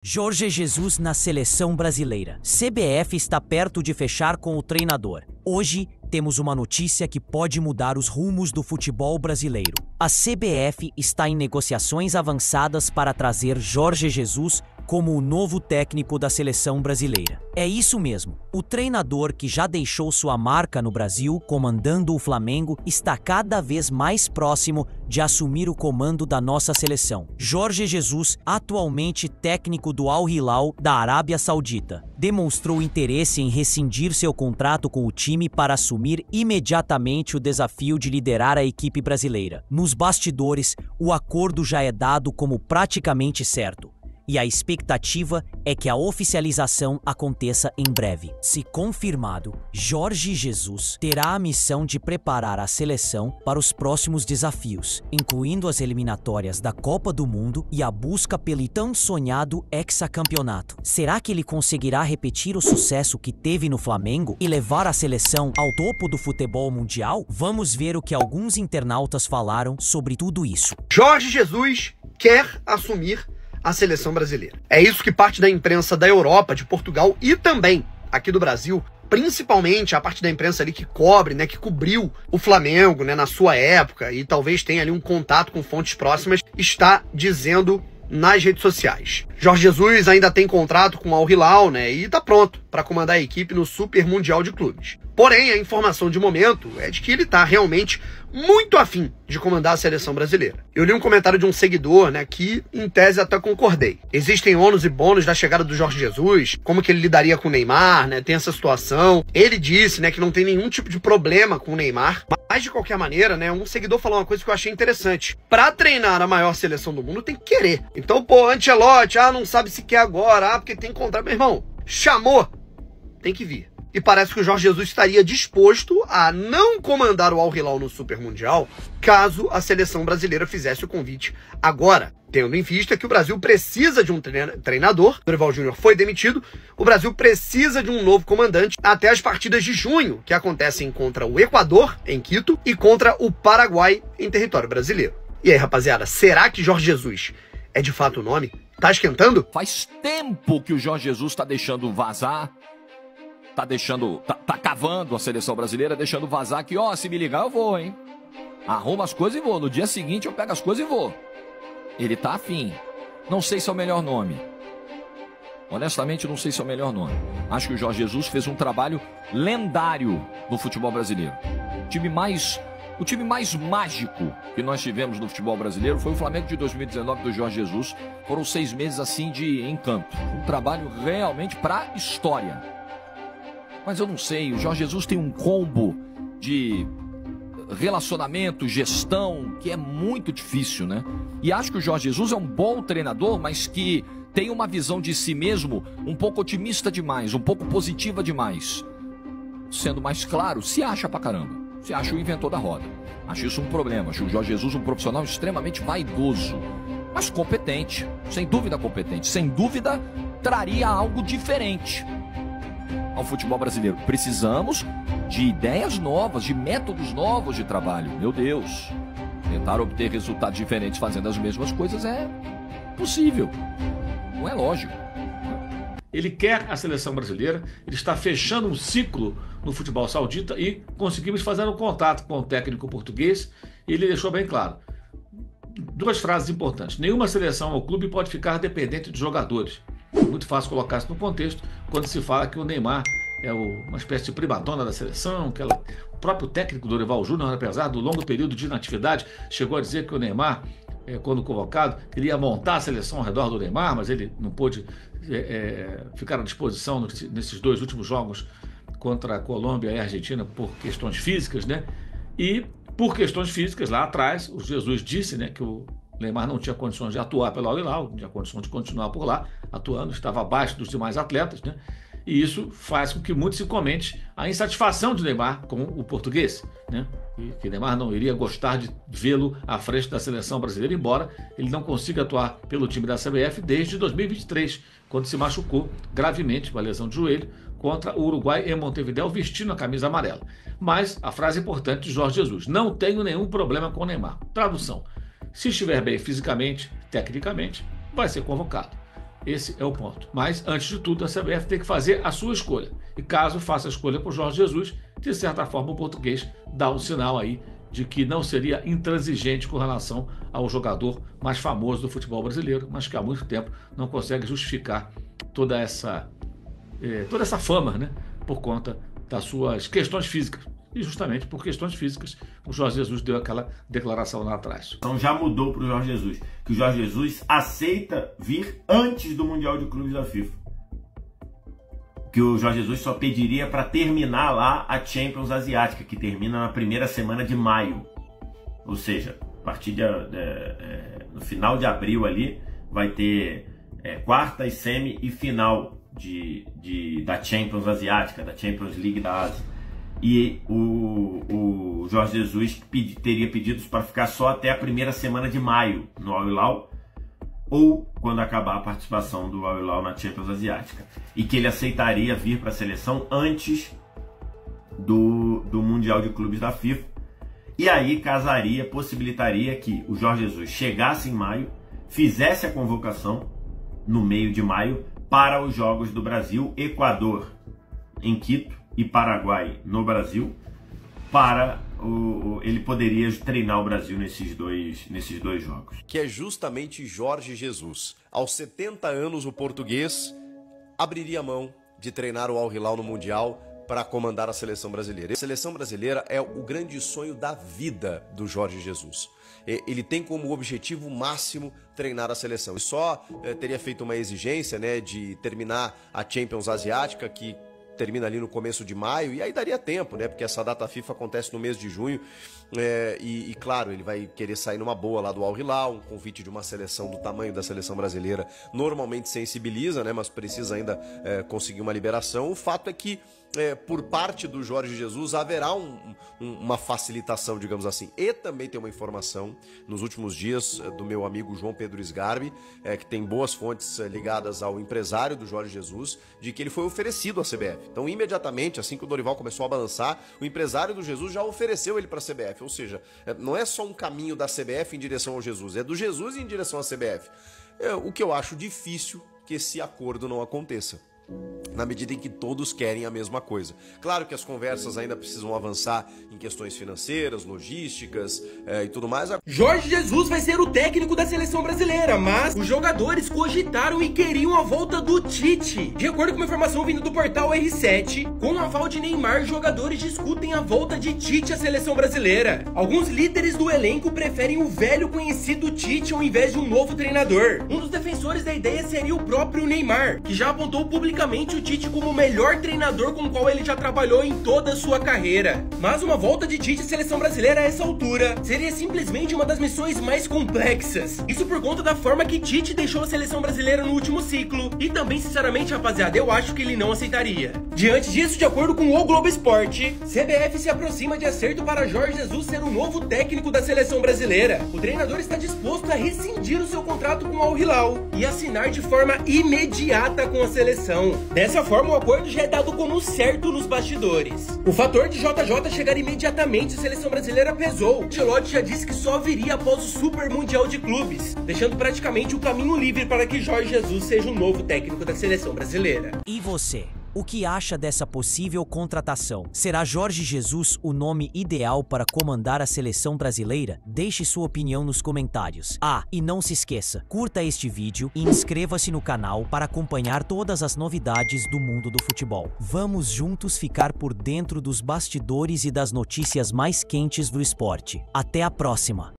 Jorge Jesus na seleção brasileira. CBF está perto de fechar com o treinador. Hoje, temos uma notícia que pode mudar os rumos do futebol brasileiro. A CBF está em negociações avançadas para trazer Jorge Jesus como o novo técnico da seleção brasileira. É isso mesmo. O treinador que já deixou sua marca no Brasil comandando o Flamengo está cada vez mais próximo de assumir o comando da nossa seleção. Jorge Jesus, atualmente técnico do Al Hilal da Arábia Saudita, demonstrou interesse em rescindir seu contrato com o time para assumir imediatamente o desafio de liderar a equipe brasileira. Nos bastidores, o acordo já é dado como praticamente certo. E a expectativa é que a oficialização aconteça em breve. Se confirmado, Jorge Jesus terá a missão de preparar a seleção para os próximos desafios, incluindo as eliminatórias da Copa do Mundo e a busca pelo tão sonhado hexacampeonato. Será que ele conseguirá repetir o sucesso que teve no Flamengo e levar a seleção ao topo do futebol mundial? Vamos ver o que alguns internautas falaram sobre tudo isso. Jorge Jesus quer assumir a seleção brasileira. É isso que parte da imprensa da Europa, de Portugal e também aqui do Brasil, principalmente a parte da imprensa ali que cobre, que cobriu o Flamengo, na sua época e talvez tenha ali um contato com fontes próximas, está dizendo nas redes sociais. Jorge Jesus ainda tem contrato com o Al Hilal, e tá pronto para comandar a equipe no Super Mundial de Clubes. Porém, a informação de momento é de que ele tá realmente muito afim de comandar a seleção brasileira. Eu li um comentário de um seguidor, que em tese até concordei. Existem ônus e bônus da chegada do Jorge Jesus, como que ele lidaria com o Neymar, tem essa situação. Ele disse, que não tem nenhum tipo de problema com o Neymar, mas de qualquer maneira, um seguidor falou uma coisa que eu achei interessante. Pra treinar a maior seleção do mundo tem que querer. Então, Ancelotti, não sabe se quer agora, porque tem contrato. Meu irmão, chamou, tem que vir. E parece que o Jorge Jesus estaria disposto a não comandar o Al Hilal no Super Mundial caso a seleção brasileira fizesse o convite agora. Tendo em vista que o Brasil precisa de um treinador, o Dorival Júnior foi demitido, o Brasil precisa de um novo comandante até as partidas de junho, que acontecem contra o Equador, em Quito, e contra o Paraguai, em território brasileiro. E aí, rapaziada, será que Jorge Jesus é de fato o nome? Tá esquentando? Faz tempo que o Jorge Jesus tá deixando vazar. Tá cavando a seleção brasileira, deixando vazar que, se me ligar eu vou, hein? Arrumo as coisas e vou. No dia seguinte eu pego as coisas e vou. Ele tá afim. Não sei se é o melhor nome. Honestamente, não sei se é o melhor nome. Acho que o Jorge Jesus fez um trabalho lendário no futebol brasileiro. O time mais mágico que nós tivemos no futebol brasileiro foi o Flamengo de 2019 do Jorge Jesus. Foram 6 meses assim de encanto. Um trabalho realmente pra história. Mas eu não sei, o Jorge Jesus tem um combo de relacionamento, gestão, que é muito difícil, E acho que o Jorge Jesus é um bom treinador, mas que tem uma visão de si mesmo um pouco otimista demais, um pouco positiva demais. Sendo mais claro, se acha pra caramba. Se acha o inventor da roda. Acho isso um problema. Acho o Jorge Jesus um profissional extremamente vaidoso, mas competente. Sem dúvida competente. Sem dúvida traria algo diferente ao futebol brasileiro. Precisamos de ideias novas, de métodos novos de trabalho. Meu Deus, tentar obter resultados diferentes fazendo as mesmas coisas é possível, não é lógico. Ele quer a seleção brasileira, ele está fechando um ciclo no futebol saudita e conseguimos fazer um contato com o técnico português e ele deixou bem claro. 2 frases importantes. Nenhuma seleção ou clube pode ficar dependente de jogadores. É muito fácil colocar isso no contexto quando se fala que o Neymar é uma espécie de primadona da seleção, o próprio técnico Dorival Júnior, apesar do longo período de inatividade, chegou a dizer que o Neymar, quando convocado, queria montar a seleção ao redor do Neymar, mas ele não pôde ficar à disposição nesses 2 últimos jogos contra a Colômbia e a Argentina por questões físicas, E por questões físicas, lá atrás, o Jesus disse que o Neymar não tinha condições de atuar pelo Al Hilal, não tinha condições de continuar por lá, atuando, estava abaixo dos demais atletas, E isso faz com que muito se comente a insatisfação de Neymar com o português, E que Neymar não iria gostar de vê-lo à frente da seleção brasileira, embora ele não consiga atuar pelo time da CBF desde 2023, quando se machucou gravemente, com a lesão de joelho, contra o Uruguai em Montevidéu, vestindo a camisa amarela. Mas a frase importante de Jorge Jesus: não tenho nenhum problema com o Neymar. Tradução: se estiver bem fisicamente, tecnicamente, vai ser convocado. Esse é o ponto. Mas, antes de tudo, a CBF tem que fazer a sua escolha. E caso faça a escolha por Jorge Jesus, de certa forma o português dá um sinal aí de que não seria intransigente com relação ao jogador mais famoso do futebol brasileiro, mas que há muito tempo não consegue justificar toda essa fama, né, por conta das suas questões físicas. E justamente por questões físicas, o Jorge Jesus deu aquela declaração lá atrás. Então já mudou para o Jorge Jesus, que o Jorge Jesus aceita vir antes do Mundial de Clubes da FIFA. Que o Jorge Jesus só pediria para terminar lá a Champions Asiática, que termina na primeira semana de maio. Ou seja, a partir no final de abril ali, vai ter quartas, semi e final da Champions Asiática, da Champions League da Ásia. E o Jorge Jesus teria pedidos para ficar só até a primeira semana de maio no Al Hilal, ou quando acabar a participação do Al Hilal na Champions Asiática. E que ele aceitaria vir para a seleção antes do Mundial de Clubes da FIFA. E aí possibilitaria que o Jorge Jesus chegasse em maio, fizesse a convocação no meio de maio para os Jogos do Brasil, Equador em Quito e Paraguai no Brasil, ele poderia treinar o Brasil nesses dois jogos. Que é justamente Jorge Jesus. Aos 70 anos, o português abriria mão de treinar o Al Hilal no Mundial para comandar a seleção brasileira. A seleção brasileira é o grande sonho da vida do Jorge Jesus. Ele tem como objetivo máximo treinar a seleção. E só teria feito uma exigência, né, de terminar a Champions Asiática, que termina ali no começo de maio, e aí daria tempo, né? Porque essa data FIFA acontece no mês de junho, e claro, ele vai querer sair numa boa lá do Al Hilal, um convite de uma seleção do tamanho da seleção brasileira normalmente sensibiliza, né? Mas precisa ainda conseguir uma liberação. O fato é que por parte do Jorge Jesus haverá uma facilitação, digamos assim. E também tem uma informação nos últimos dias do meu amigo João Pedro Sgarbi, que tem boas fontes ligadas ao empresário do Jorge Jesus, de que ele foi oferecido à CBF. Então, imediatamente, assim que o Dorival começou a balançar, o empresário do Jesus já ofereceu ele para a CBF. Ou seja, não é só um caminho da CBF em direção ao Jesus, é do Jesus em direção à CBF. O que eu acho difícil que esse acordo não aconteça, na medida em que todos querem a mesma coisa. Claro que as conversas ainda precisam avançar em questões financeiras, logísticas e tudo mais. Jorge Jesus vai ser o técnico da seleção brasileira, mas os jogadores cogitaram e queriam a volta do Tite. De acordo com uma informação vinda do portal R7, com o aval de Neymar, jogadores discutem a volta de Tite à seleção brasileira. Alguns líderes do elenco preferem o velho conhecido Tite ao invés de um novo treinador. Um dos defensores da ideia seria o próprio Neymar, que já apontou publicamente o Tite como o melhor treinador com o qual ele já trabalhou em toda a sua carreira. Mas uma volta de Tite à seleção brasileira a essa altura seria simplesmente uma das missões mais complexas. Isso por conta da forma que Tite deixou a seleção brasileira no último ciclo. E também, sinceramente, rapaziada, eu acho que ele não aceitaria. Diante disso, de acordo com o Globo Esporte, CBF se aproxima de acerto para Jorge Jesus ser o novo técnico da seleção brasileira. O treinador está disposto a rescindir o seu contrato com o Al Hilal e assinar de forma imediata com a seleção. Dessa forma, o acordo já é dado como certo nos bastidores. O fator de JJ chegar imediatamente à seleção brasileira pesou. Ancelotti já disse que só viria após o Super Mundial de Clubes, deixando praticamente o caminho livre para que Jorge Jesus seja o novo técnico da seleção brasileira. E você? O que acha dessa possível contratação? Será Jorge Jesus o nome ideal para comandar a seleção brasileira? Deixe sua opinião nos comentários. Ah, e não se esqueça, curta este vídeo e inscreva-se no canal para acompanhar todas as novidades do mundo do futebol. Vamos juntos ficar por dentro dos bastidores e das notícias mais quentes do esporte. Até a próxima!